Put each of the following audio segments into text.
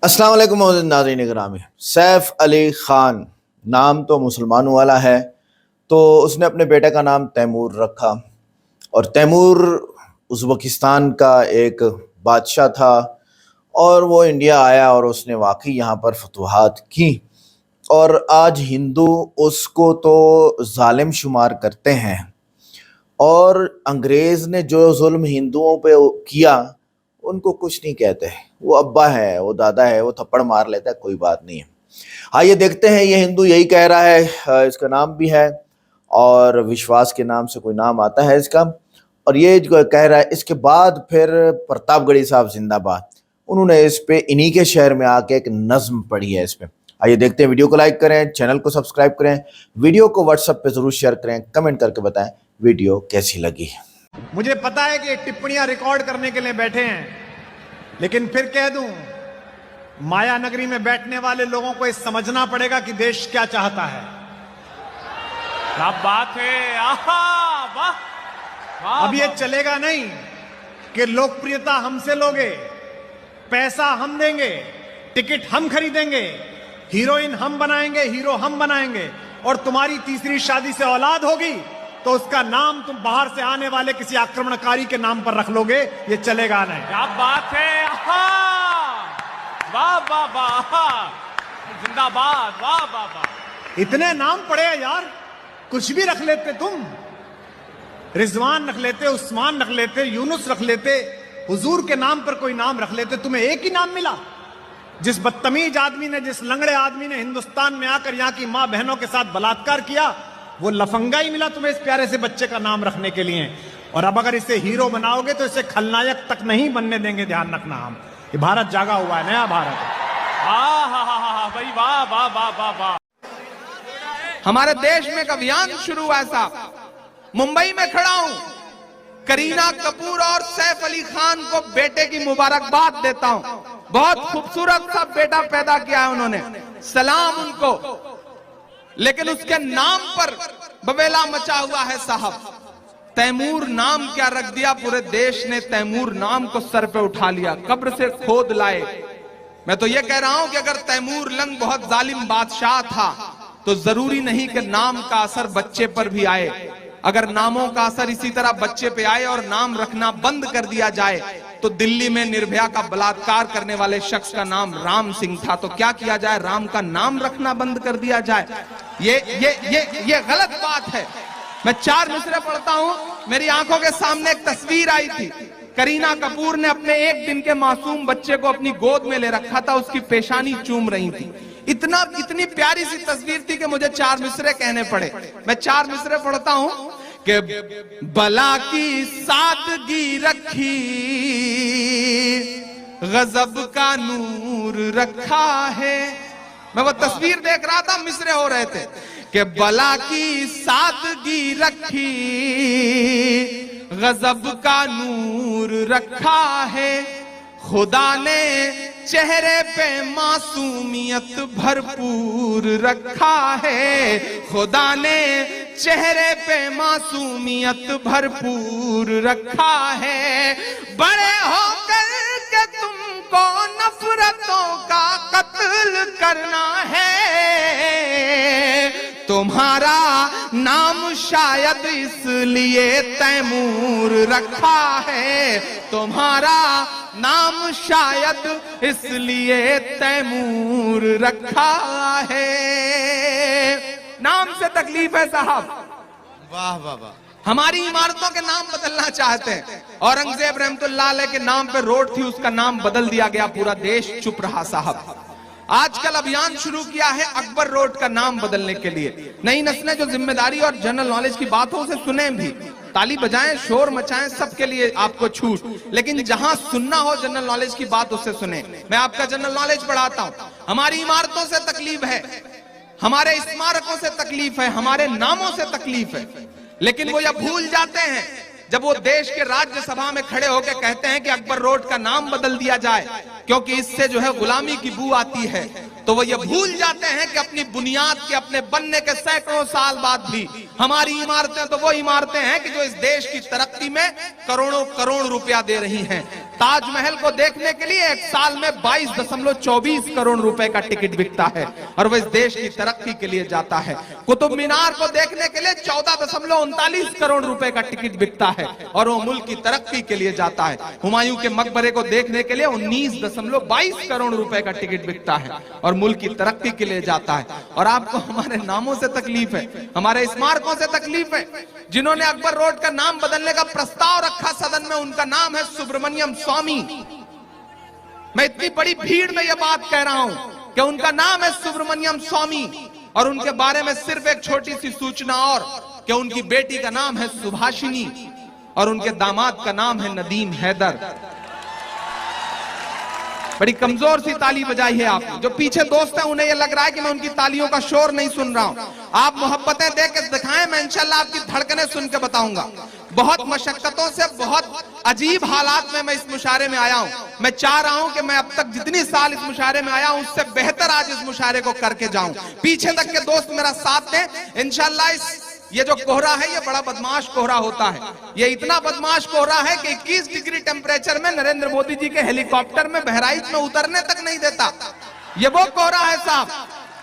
अस्सलाम वालेकुम मोअज़्ज़िज़ नाज़रीन गिरामी। सैफ अली ख़ान नाम तो मुसलमानों वाला है, तो उसने अपने बेटे का नाम तैमूर रखा। और तैमूर उज़्बेकिस्तान का एक बादशाह था और वो इंडिया आया और उसने वाकई यहाँ पर फतूहात की। और आज हिंदू उसको तो ज़ालिम शुमार करते हैं, और अंग्रेज़ ने जो जुल्म हिंदुओं पे किया उनको कुछ नहीं कहते। वो अब्बा है, वो दादा है, वो थप्पड़ मार लेता है, कोई बात नहीं है। आइए देखते हैं, ये हिंदू यही कह रहा है, इसका नाम भी है और विश्वास के नाम से कोई नाम आता है इसका, और ये जो कह रहा है। इसके बाद फिर प्रतापगढ़ी साहब जिंदाबाद, उन्होंने इस पे इन्हीं के शहर में आके एक नज्म पढ़ी है इस पे। आइए देखते हैं, वीडियो को लाइक करें, चैनल को सब्सक्राइब करें, वीडियो को व्हाट्सएप पे जरूर शेयर करें, कमेंट करके बताएं वीडियो कैसी लगी। मुझे पता है कि ये टिप्पणियां रिकॉर्ड करने के लिए बैठे हैं, लेकिन फिर कह दूं, माया नगरी में बैठने वाले लोगों को ये समझना पड़ेगा कि देश क्या चाहता है। क्या बात है, आहा, वाह, वाह, अब ये चलेगा नहीं कि लोकप्रियता हमसे लोगे, पैसा हम देंगे, टिकट हम खरीदेंगे, हीरोइन हम बनाएंगे, हीरो हम बनाएंगे, और तुम्हारी तीसरी शादी से औलाद होगी तो उसका नाम तुम बाहर से आने वाले किसी आक्रमणकारी के नाम पर रख लोगे। ये चलेगा नहीं। क्या बात है, आहा, वाह वाह वाह, जिंदाबाद, वाह वाह वाह। इतने नाम पड़े हैं यार, कुछ भी रख लेते तुम। रिजवान रख लेते, उस्मान रख लेते, यूनुस रख लेते, हुजूर के नाम पर कोई नाम रख लेते। तुम्हें एक ही नाम मिला। जिस बदतमीज आदमी ने, जिस लंगड़े आदमी ने हिंदुस्तान में आकर यहां की मां बहनों के साथ बलात्कार किया, वो लफंगा ही मिला तुम्हें इस प्यारे से बच्चे का नाम रखने के लिए। और अब अगर इसे हीरो बनाओगे तो इसे खलनायक तक नहीं बनने देंगे, ध्यान रखना। हम ये भारत जागा हुआ है, नया भारत है। भाई वाह वाह वाह वाह वाह। हमारे देश में एक अभियान शुरू हुआ था। मुंबई में खड़ा हूं, करीना कपूर और सैफ अली खान को बेटे की मुबारकबाद देता हूं। बहुत खूबसूरत सा बेटा पैदा किया है उन्होंने, सलाम उनको। लेकिन उसके नाम पर बवेला मचा हुआ है साहब। तैमूर नाम क्या रख दिया, पूरे देश ने तैमूर नाम को सर पे उठा लिया, कब्र से खोद लाए। मैं तो ये कह रहा हूं कि अगर तैमूर लंग बहुत जालिम बादशाह था तो जरूरी नहीं कि नाम का असर बच्चे पर भी आए। अगर नामों का असर इसी तरह बच्चे पे आए और नाम रखना बंद कर दिया जाए, तो दिल्ली में निर्भया का बलात्कार करने वाले शख्स का नाम राम सिंह था, तो क्या किया जाए, राम का नाम रखना बंद कर दिया जाए? ये गलत बात है। मैं 4 मिसरे पढ़ता हूं, मेरी आंखों के सामने एक तस्वीर आई थी। करीना कपूर ने अपने 1 दिन के मासूम बच्चे को अपनी गोद में ले रखा था, उसकी पेशानी चूम रही थी। इतनी प्यारी सी तस्वीर थी कि मुझे 4 मिसरे कहने पड़े। मैं 4 मिसरे पढ़ता हूं कि बला की सादगी रखी, गजब का नूर रखा है। मैं वो तस्वीर देख रहा था, मिसरे हो रहे थे कि बला की सादगी रखी, गजब का नूर रखा है। खुदा ने चेहरे पे मासूमियत भरपूर रखा है, खुदा ने चेहरे पे मासूमियत भरपूर रखा है। बड़े होकर के तुमको नफरतों का कत्ल करना है, तुम्हारा नाम शायद इसलिए तैमूर रखा है, तुम्हारा नाम शायद इसलिए तैमूर रखा है। नाम से तकलीफ है साहब। वाह वाह वाह। हमारी इमारतों के नाम बदलना चाहते हैं। औरंगजेब रहमतुल्लाह अलैह के नाम पे रोड थी, उसका नाम बदल दिया गया, पूरा देश चुप रहा साहब। आजकल अभियान शुरू किया है अकबर रोड का नाम बदलने के लिए। नई नस्लें जो जिम्मेदारी और जनरल नॉलेज की बात हो उसे सुने भी, ताली बजाएं, शोर मचाएं, सबके लिए आपको छूट। लेकिन जहां सुनना हो जनरल नॉलेज की बात उसे सुने। मैं आपका जनरल नॉलेज बढ़ाता हूं। हमारी इमारतों से तकलीफ है, हमारे स्मारकों से तकलीफ है, हमारे नामों से तकलीफ है, लेकिन वो यह भूल जाते हैं जब वो देश के राज्यसभा में खड़े होकर कहते हैं कि अकबर रोड का नाम बदल दिया जाए क्योंकि इससे जो है गुलामी की बू आती है, तो वो ये भूल जाते हैं कि अपनी बुनियाद के, अपने बनने के सैकड़ों साल बाद भी हमारी इमारतें तो वो इमारतें हैं कि जो इस देश की तरक्की में करोड़ों करोड़ रुपया दे रही हैं। ताजमहल को देखने के लिए एक साल में 22.24 करोड़ रुपए का टिकट बिकता है और वह इस देश की तरक्की के लिए जाता है। कुतुब मीनार को देखने के लिए 14.39 करोड़ रुपए का टिकट बिकता है और वो मुल्क की तरक्की के लिए जाता है। हुमायूं के मकबरे को देखने के लिए 19.22 करोड़ रुपए का टिकट बिकता है और मुल्क की तरक्की के लिए जाता है। और आपको हमारे नामों से तकलीफ है, हमारे स्मारकों से तकलीफ है। जिन्होंने अकबर रोड का नाम बदलने का प्रस्ताव रखा सदन में, उनका नाम है सुब्रमण्यम स्वामी। मैं इतनी बड़ी भीड़ में यह बात कह रहा हूं कि उनका नाम है सुब्रमण्यम स्वामी और उनके बारे में सिर्फ एक छोटी सी सूचना और कि उनकी बेटी का नाम है सुभाषिनी और उनके दामाद का नाम है नदीम हैदर। बड़ी कमजोर सी ताली बजाई है आपने। जो पीछे दोस्त हैं उन्हें यह लग रहा है कि मैं उनकी तालियों का शोर नहीं सुन रहा हूं। आप मोहब्बतें दे के दिखाएं, मैं इंशाल्लाह आपकी धड़कनें सुन के बताऊंगा। बहुत मशक्कतों से, बहुत अजीब हालात में मैं इस मुशायरे में आया हूं। मैं चाह रहा हूं कि मैं अब तक जितनी साल इस मुशायरे में आया हूं उससे बेहतर आज इस मुशायरे को करके जाऊं। पीछे तक के दोस्त मेरा साथ दें इंशाल्लाह। ये जो कोहरा है ये बड़ा बदमाश कोहरा होता है। ये इतना बदमाश कोहरा है कि 21 डिग्री टेम्परेचर में नरेंद्र मोदी जी के हेलीकॉप्टर में बहराइच में उतरने तक नहीं देता। ये वो कोहरा है साहब।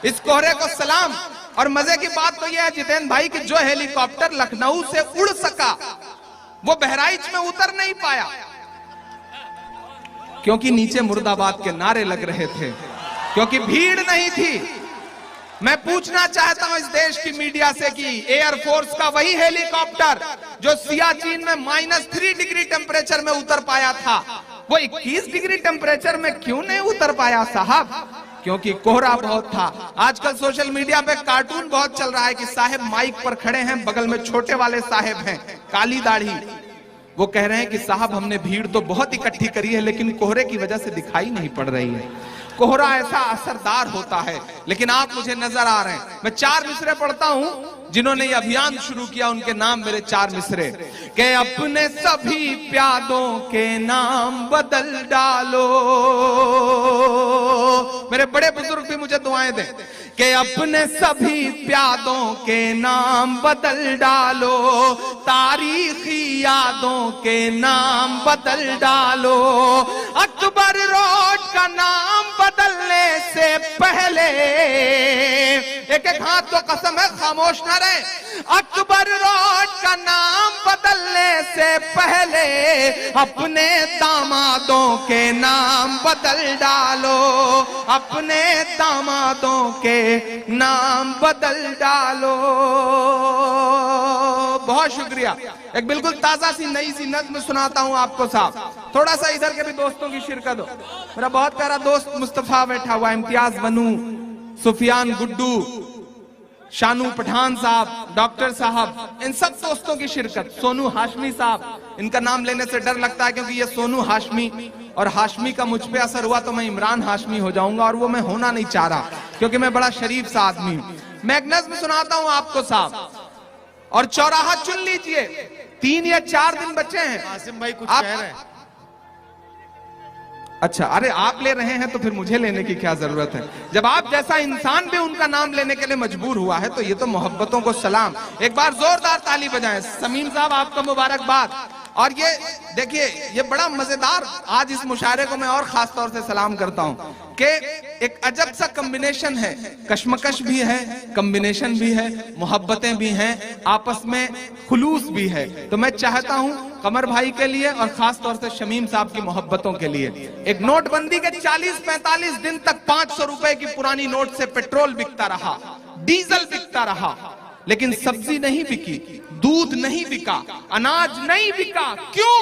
इस कोहरे को सलाम। और मजे की बात तो यह है जितेंद्र भाई कि जो हेलीकॉप्टर लखनऊ से उड़ सका वो बहराइच में उतर नहीं पाया क्योंकि नीचे मुर्दाबाद के नारे लग रहे थे, क्योंकि भीड़ नहीं थी। मैं पूछना चाहता हूं इस देश की मीडिया से कि एयरफोर्स का वही हेलीकॉप्टर जो सियाचिन में -3 डिग्री टेम्परेचर में उतर पाया था, वो 21 डिग्री टेम्परेचर में क्यों नहीं उतर पाया साहब? क्योंकि कोहरा बहुत था। आजकल सोशल मीडिया पे कार्टून बहुत चल रहा है कि साहब माइक पर खड़े हैं, बगल में छोटे वाले साहब हैं, काली दाढ़ी। वो कह रहे हैं कि साहब हमने भीड़ तो बहुत इकट्ठी करी है लेकिन कोहरे की वजह से दिखाई नहीं पड़ रही है। कोहरा ऐसा असरदार होता है, लेकिन आप मुझे नजर आ रहे हैं। मैं 4 मिसरे पढ़ता हूं जिन्होंने ये अभियान शुरू किया, उनके नाम मेरे 4 मिसरे के अपने सभी प्यादों के नाम बदल डालो। मेरे बड़े बुजुर्ग भी मुझे दुआएं दें कि अपने सभी प्यादों के नाम बदल डालो, तारीखी यादों के नाम बदल डालो। अकबर रोड का नाम बदलने से पहले, एक एक हाथ तो कसम है खामोश ना रहे। अकबर रोड का नाम बदलने से पहले अपने दामादों के नाम बदल डालो, अपने दामादों के नाम बदल डालो। बहुत शुक्रिया। एक बिल्कुल ताजा सी नई सी नज़्म सुनाता हूं आपको साहब। थोड़ा सा इधर के भी दोस्तों की शिरकत हो। मेरा बहुत प्यारा दोस्त मुस्तफा बैठा हुआ, इम्तियाज बनू, सुफियान गुड्डू, शानू पठान साहब, डॉक्टर साहब, इन सब दोस्तों की शिरकत। सोनू हाशमी साहब, इनका नाम लेने से डर लगता है क्योंकि ये सोनू हाशमी और हाशमी का मुझ पे असर हुआ तो मैं इमरान हाशमी हो जाऊंगा और वो मैं होना नहीं चाह रहा क्योंकि मैं बड़ा शरीफ सा आदमी हूं। मैं एक नज़्म सुनाता हूं आपको साहब और चौराहा चुन लीजिए। 3 या 4 दिन बचे हैं। आसिम भाई कुछ कह रहे हैं। अच्छा, अरे आप ले रहे हैं तो फिर मुझे लेने की क्या जरूरत है? जब आप जैसा इंसान भी उनका नाम लेने के लिए मजबूर हुआ है तो ये तो मोहब्बतों को सलाम। एक बार जोरदार ताली बजाएं। समीम साहब आपको मुबारकबाद। और ये देखिए, ये बड़ा मजेदार, आज इस मुशायरे को मैं और खास तौर से सलाम करता हूं कि एक अजब सा कॉम्बिनेशन है। कश्मकश भी है, कॉम्बिनेशन भी है, मोहब्बतें भी हैं, आपस में खुलूस भी है। तो मैं चाहता हूं कमर भाई के लिए और खास तौर से शमीम साहब की मोहब्बतों के लिए, एक नोटबंदी के 40-45 दिन तक 500 रुपए की पुरानी नोट से पेट्रोल बिकता रहा, डीजल बिकता रहा, लेकिन सब्जी नहीं बिकी, दूध नहीं बिका, अनाज नहीं बिका। क्यों?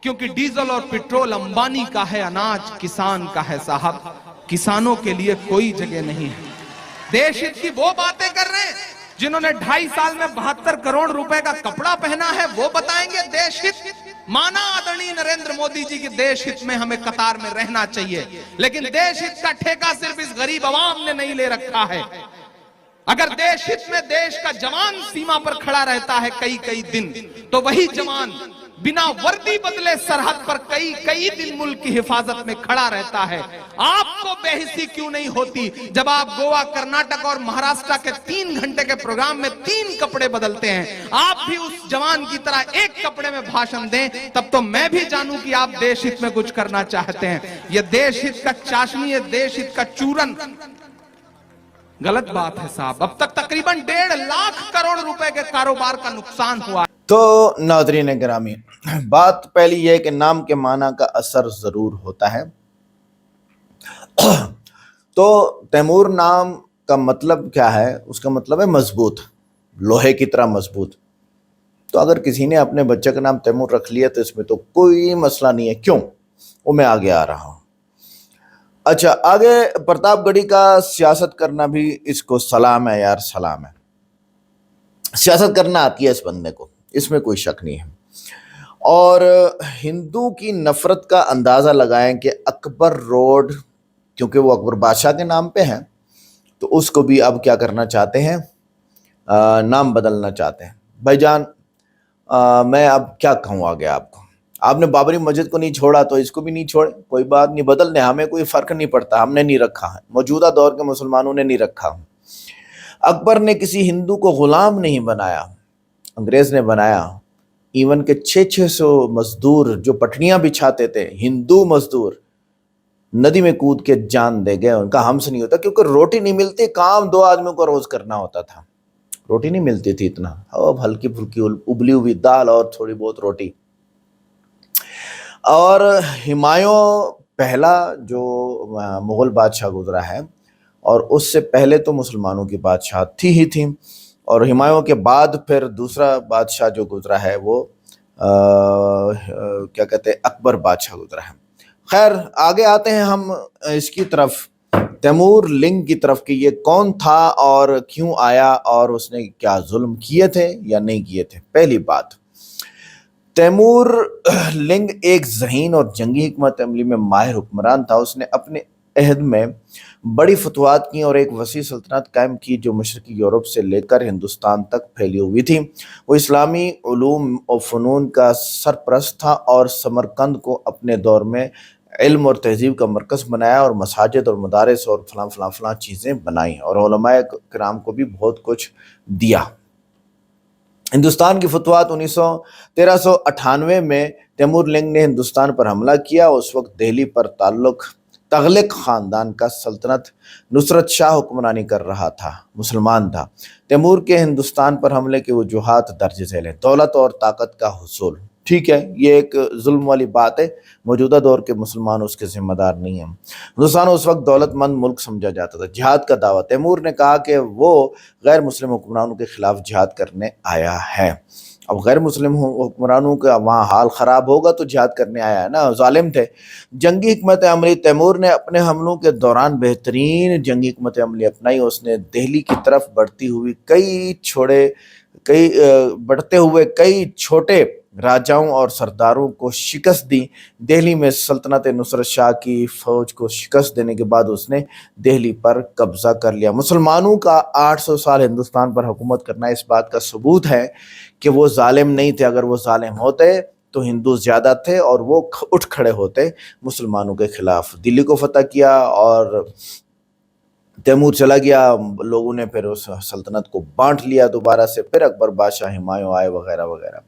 क्योंकि डीजल और पेट्रोल अंबानी का है, अनाज किसान का है साहब। किसानों के लिए कोई जगह नहीं है। देश हित की वो बातें कर रहे हैं जिन्होंने 2.5 साल में 72 करोड़ रुपए का कपड़ा पहना है, वो बताएंगे देश हित। माना आदरणीय नरेंद्र मोदी जी के देश हित में हमें कतार में रहना चाहिए, लेकिन देश हित का ठेका सिर्फ इस गरीब अवाम ने नहीं ले रखा है। अगर देश हित में देश का जवान सीमा पर खड़ा रहता है कई कई दिन, तो वही जवान बिना वर्दी बदले सरहद पर कई कई दिन मुल्क की हिफाजत में खड़ा रहता है। आपको बेहिसी क्यों नहीं होती जब आप गोवा, कर्नाटक और महाराष्ट्र के 3 घंटे के प्रोग्राम में 3 कपड़े बदलते हैं? आप भी उस जवान की तरह एक कपड़े में भाषण दें, तब तो मैं भी जानूं कि आप देश हित में कुछ करना चाहते हैं। यह देश हित का चाशनी है, देश हित का चूरन गलत बात है साहब। अब तक तकरीबन 1.5 लाख करोड़ रुपए के कारोबार का नुकसान हुआ। तो नाज़रीन गिरामी, बात पहली यह है कि नाम के माना का असर जरूर होता है। तो तैमूर नाम का मतलब क्या है? उसका मतलब है मजबूत, लोहे की तरह मजबूत। तो अगर किसी ने अपने बच्चे का नाम तैमूर रख लिया तो इसमें तो कोई मसला नहीं है। क्यों? वो मैं आगे आ रहा हूं। अच्छा, आगे प्रतापगढ़ी का सियासत करना भी इसको सलाम है यार, सलाम है। सियासत करना आती है इस बंदे को, इसमें कोई शक नहीं है। और हिंदू की नफरत का अंदाजा लगाएं कि अकबर रोड, क्योंकि वो अकबर बादशाह के नाम पे है, तो उसको भी अब क्या करना चाहते हैं? नाम बदलना चाहते हैं। भाईजान, मैं अब क्या कहूँ आगे आपको। आपने बाबरी मस्जिद को नहीं छोड़ा तो इसको भी नहीं छोड़े, कोई बात नहीं, बदल दें, हमें कोई फर्क नहीं पड़ता, हमने नहीं रखा है, मौजूदा दौर के मुसलमानों ने नहीं रखा। अकबर ने किसी हिंदू को गुलाम नहीं बनाया, अंग्रेज ने बनाया। इवन के 600 मजदूर जो पटड़ियां बिछाते थे, हिंदू मजदूर, नदी में कूद के जान दे गए। उनका हमसे नहीं होता, क्योंकि रोटी नहीं मिलती, काम 2 आदमियों को रोज करना होता था, रोटी नहीं मिलती थी इतना। अब हल्की फुल्की उबली हुई दाल और थोड़ी बहुत रोटी। और हुमायूं पहला जो मुगल बादशाह गुजरा है, और उससे पहले तो मुसलमानों की बादशाह थी ही थी, और हुमायूं के बाद फिर दूसरा बादशाह जो गुजरा है वो क्या कहते हैं, अकबर बादशाह गुजरा है। खैर, आगे आते हैं हम इसकी तरफ, तैमूर लिंग की तरफ, कि ये कौन था और क्यों आया और उसने क्या जुल्म किए थे या नहीं किए थे। पहली बात, तैमूर लिंग एक ज़हीन और जंगी हिकमत अमली में माहिर हुक्मरान था। उसने अपने अहद में बड़ी फतवात की और एक वसी सल्तनत कायम की जो मशरकी यूरोप से लेकर हिंदुस्तान तक फैली हुई थी। वो इस्लामी उलूम और फ़नून का सरपरस्त था और समरकंद को अपने दौर में इल्म और तहजीब का मरकज़ बनाया, और मसाजिद और मदारिस और फलां चीज़ें बनाई, और उलमाए किराम को भी बहुत कुछ दिया। हिंदुस्तान की फतवात 1398 में तैमूर लिंग ने हिंदुस्तान पर हमला किया। उस वक्त दिल्ली पर ताल्लुक तगलिक ख़ानदान का सल्तनत नुसरत शाह हुक्मरानी कर रहा था, मुसलमान था। तैमूर के हिंदुस्तान पर हमले के वजूहात दर्ज झेले, दौलत और ताकत का हुसूल, ठीक है, ये एक जुल्म वाली बात है, मौजूदा दौर के मुसलमान उसके जिम्मेदार नहीं हैं। हिंदुस्तान उस वक्त दौलतमंद मुल्क समझा जाता था। जिहाद का दावा, तैमूर ने कहा कि वो गैर मुस्लिम हुक्मरानों के खिलाफ जिहाद करने आया है। अब गैर मुस्लिम हुक्मरानों का वहाँ हाल ख़राब होगा तो जिहाद करने आया है ना, जालिम थे। जंगी हिकमत अमली, तैमूर ने अपने हमलों के दौरान बेहतरीन जंगी हिकमत अमली अपनाई। उसने दिल्ली की तरफ बढ़ते हुए कई छोटे राजाओं और सरदारों को शिकस्त दी। दिल्ली में सल्तनत नुसरत शाह की फौज को शिकस्त देने के बाद उसने दिल्ली पर कब्जा कर लिया। मुसलमानों का 800 साल हिंदुस्तान पर हुकूमत करना इस बात का सबूत है कि वो जालिम नहीं थे। अगर वो जालिम होते तो हिंदू ज़्यादा थे और वो उठ खड़े होते मुसलमानों के खिलाफ। दिल्ली को फतह किया और तैमूर चला गया, लोगों ने फिर उस सल्तनत को बांट लिया दोबारा से, फिर अकबर बादशाह, हुमायूं आए वगैरह वगैरह।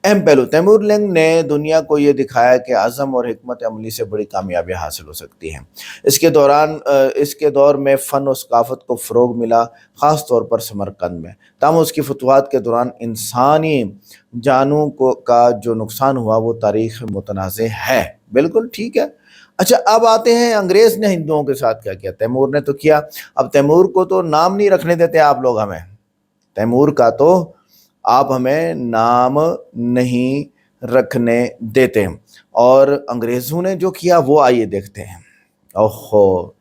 अहम पहलू, तैमूर लिंग ने दुनिया को ये दिखाया कि आज़म और हिकमत अमली से बड़ी कामयाबी हासिल हो सकती है। इसके दौर में फ़न और सकाफ़त को फ़रोग मिला, ख़ास तौर पर समरकंद में। ताम उसकी फतवात के दौरान इंसानी जानों का जो नुकसान हुआ वो तारीख़ मुतनाज़ है। बिल्कुल ठीक है। अच्छा, अब आते हैं अंग्रेज ने हिंदुओं के साथ क्या किया। तैमूर ने तो किया। अब तैमूर को तो नाम नहीं रखने देते आप लोग, हमें तैमूर का तो आप हमें नाम नहीं रखने देते। और अंग्रेजों ने जो किया वो आइए देखते हैं। ओहो,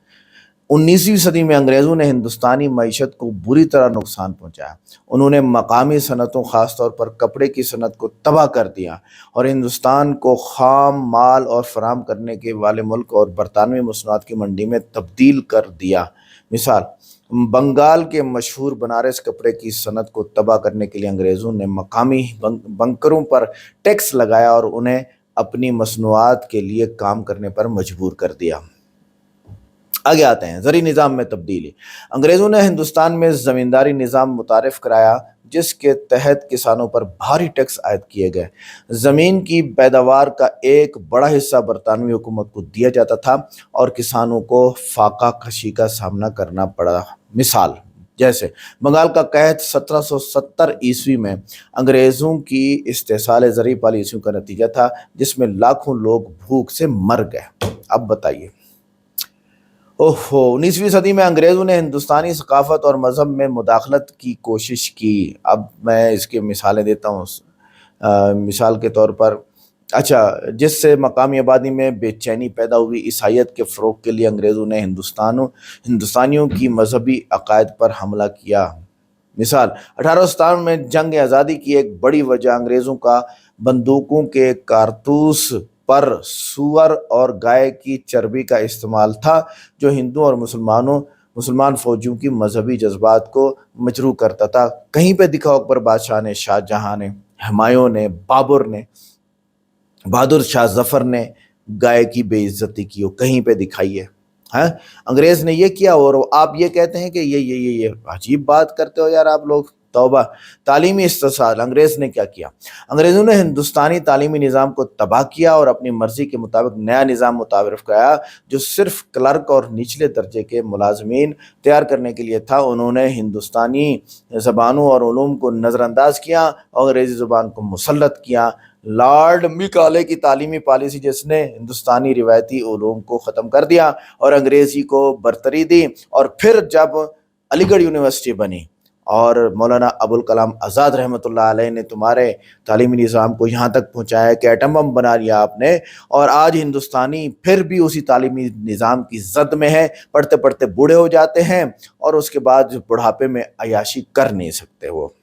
19वीं सदी में अंग्रेज़ों ने हिंदुस्तानी मईशत को बुरी तरह नुकसान पहुंचाया। उन्होंने मकामी सनतों, ख़ास तौर पर कपड़े की सनत को तबाह कर दिया और हिंदुस्तान को खाम माल और फराम करने के वाले मुल्क और बरतानवी मसनूआत की मंडी में तब्दील कर दिया। मिसाल, बंगाल के मशहूर बनारस कपड़े की सनत को तबाह करने के लिए अंग्रेज़ों ने मकामी बंकरों पर टैक्स लगाया और उन्हें अपनी मसनूआत के लिए काम करने पर मजबूर कर दिया। आगे आते हैं, ज़री निज़ाम में तब्दीली। अंग्रेज़ों ने हिंदुस्तान में ज़मींदारी निज़ाम मुतारिफ कराया जिसके तहत किसानों पर भारी टैक्स आयद किए गए। ज़मीन की पैदावार का एक बड़ा हिस्सा बरतानवी हुकूमत को दिया जाता था और किसानों को फाका कशी का सामना करना पड़ा। मिसाल जैसे बंगाल का कहत 1770 ईस्वी में अंग्रेज़ों की इस्तेसाल ज़री पॉलिसियों का नतीजा था जिसमें लाखों लोग भूख से मर गए। अब बताइए, ओहो, 19वीं सदी में अंग्रेज़ों ने हिंदुस्तानी सकाफत और मज़हब में मुदाखलत की कोशिश की। अब मैं इसकी मिसालें देता हूँ। मिसाल के तौर पर जिससे मकामी आबादी में बेचैनी पैदा हुई। ईसाईयत के फ़रोग़ के लिए अंग्रेज़ों ने हिंदुस्तानियों की मजहबी अकायद पर हमला किया। मिसाल 1857 में जंग आज़ादी की एक बड़ी वजह अंग्रेज़ों का बंदूकों के कारतूस पर सूअर और गाय की चर्बी का इस्तेमाल था जो हिंदू और मुसलमान फौजियों की मजहबी जज्बात को मजरूह करता था। कहीं पे दिखाओ अकबर बादशाह ने, शाहजहां ने, हुमायूं ने, बाबर ने, बहादुर शाह जफर ने गाय की बेइज्जती की हो, कहीं पे दिखाइए। है अंग्रेज ने ये किया और आप ये कहते हैं कि ये अजीब बात करते हो यार आप लोग। तौबा। तालीमी इस्तिसाल। अंग्रेज ने क्या किया? अंग्रेज़ों ने हिंदुस्तानी तालीमी निज़ाम को तबाह किया और अपनी मर्जी के मुताबिक नया निज़ाम मुतारिफ कराया जो सिर्फ क्लर्क और निचले दर्जे के मुलाजमीन तैयार करने के लिए था। उन्होंने हिंदुस्तानी ज़बानों और उलूम को नज़रअंदाज किया और अंग्रेज़ी ज़ुबान को मुसल्लत किया। लॉर्ड मिकाले की तालीमी पॉलिसी जिसने हिंदुस्तानी रिवायती उलूम को ख़त्म कर दिया और अंग्रेज़ी को बरतरी दी। और फिर जब अलीगढ़ यूनिवर्सिटी बनी और मौलाना अबुल कलाम आज़ाद रहमतुल्लाह अलैह ने तुम्हारे तालीमी निज़ाम को यहाँ तक पहुँचाया कि एटम बम बना लिया आपने, और आज हिंदुस्तानी फिर भी उसी तालीमी निज़ाम की जद में है। पढ़ते पढ़ते बूढ़े हो जाते हैं और उसके बाद बुढ़ापे में अयाशी कर नहीं सकते। वो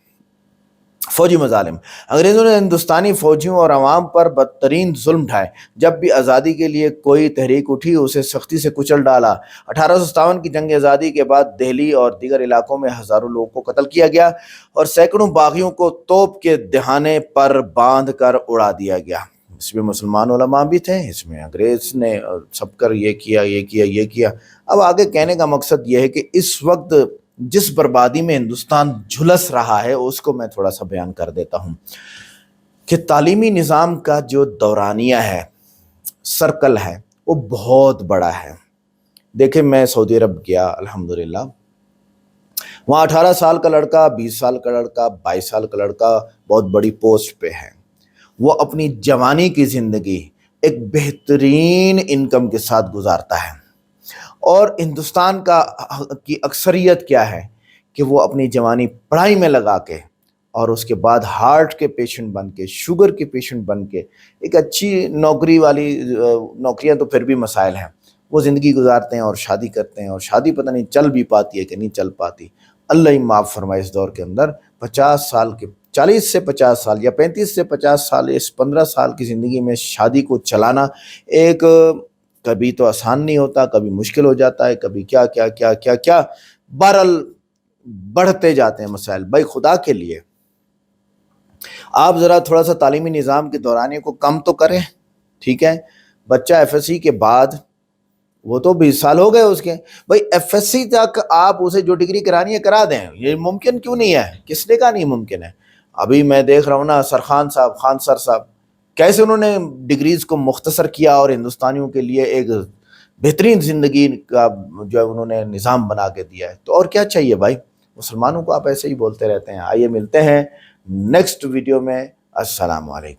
फौजी मजालिम। अंग्रेज़ों ने हिंदुस्तानी फौजियों और अवाम पर बदतरीन जुल्म ढाए। जब भी आज़ादी के लिए कोई तहरीक उठी उसे सख्ती से कुचल डाला। 1857 की जंग आज़ादी के बाद दिल्ली और दीगर इलाकों में हज़ारों लोगों को कत्ल किया गया और सैकड़ों बागियों को तोप के दहाने पर बांध कर उड़ा दिया गया। इसमें मुसलमान उलमा भी थे, इसमें अंग्रेज़ ने सब कर ये किया। अब आगे कहने का मकसद यह है कि इस वक्त जिस बर्बादी में हिंदुस्तान झुलस रहा है उसको मैं थोड़ा सा बयान कर देता हूँ कि तालीमी निज़ाम का जो दौरानिया है, सर्कल है, वो बहुत बड़ा है। देखें, मैं सऊदी अरब गया अल्हम्दुलिल्लाह, वहाँ 18 साल का लड़का, 20 साल का लड़का, 22 साल का लड़का बहुत बड़ी पोस्ट पे है। वो अपनी जवानी की ज़िंदगी एक बेहतरीन इनकम के साथ गुजारता है। और हिंदुस्तान की अक्सरियत क्या है कि वो अपनी जवानी पढ़ाई में लगा के और उसके बाद हार्ट के पेशेंट बन के, शुगर के पेशेंट बन के, एक अच्छी नौकरी वाली नौकरियां तो फिर भी मसाइल हैं, वो ज़िंदगी गुजारते हैं और शादी करते हैं। और शादी पता नहीं चल भी पाती है कि नहीं चल पाती। अल्लाह ही माफ़ फरमाए। इस दौर के अंदर 40 से 50 साल या 35 से 50 साल, इस 15 साल की ज़िंदगी में शादी को चलाना एक कभी तो आसान नहीं होता, कभी मुश्किल हो जाता है, कभी क्या बहरहाल बढ़ते जाते हैं मसाइल। भाई खुदा के लिए आप ज़रा थोड़ा सा तालीमी निज़ाम के दौरानिए को कम तो करें। ठीक है, बच्चा एफएससी के बाद, वो तो 20 साल हो गए उसके, भाई एफएससी तक आप उसे जो डिग्री करानी है करा दें। ये मुमकिन क्यों नहीं है? किसने कहा नहीं मुमकिन है? अभी मैं देख रहा हूँ ना, खान सर साहब कैसे उन्होंने डिग्रीज़ को मुख्तसर किया और हिंदुस्तानियों के लिए एक बेहतरीन ज़िंदगी का जो है उन्होंने निज़ाम बना के दिया है। तो और क्या चाहिए भाई? मुसलमानों को आप ऐसे ही बोलते रहते हैं। आइए मिलते हैं नेक्स्ट वीडियो में। अस्सलाम वालेकुम।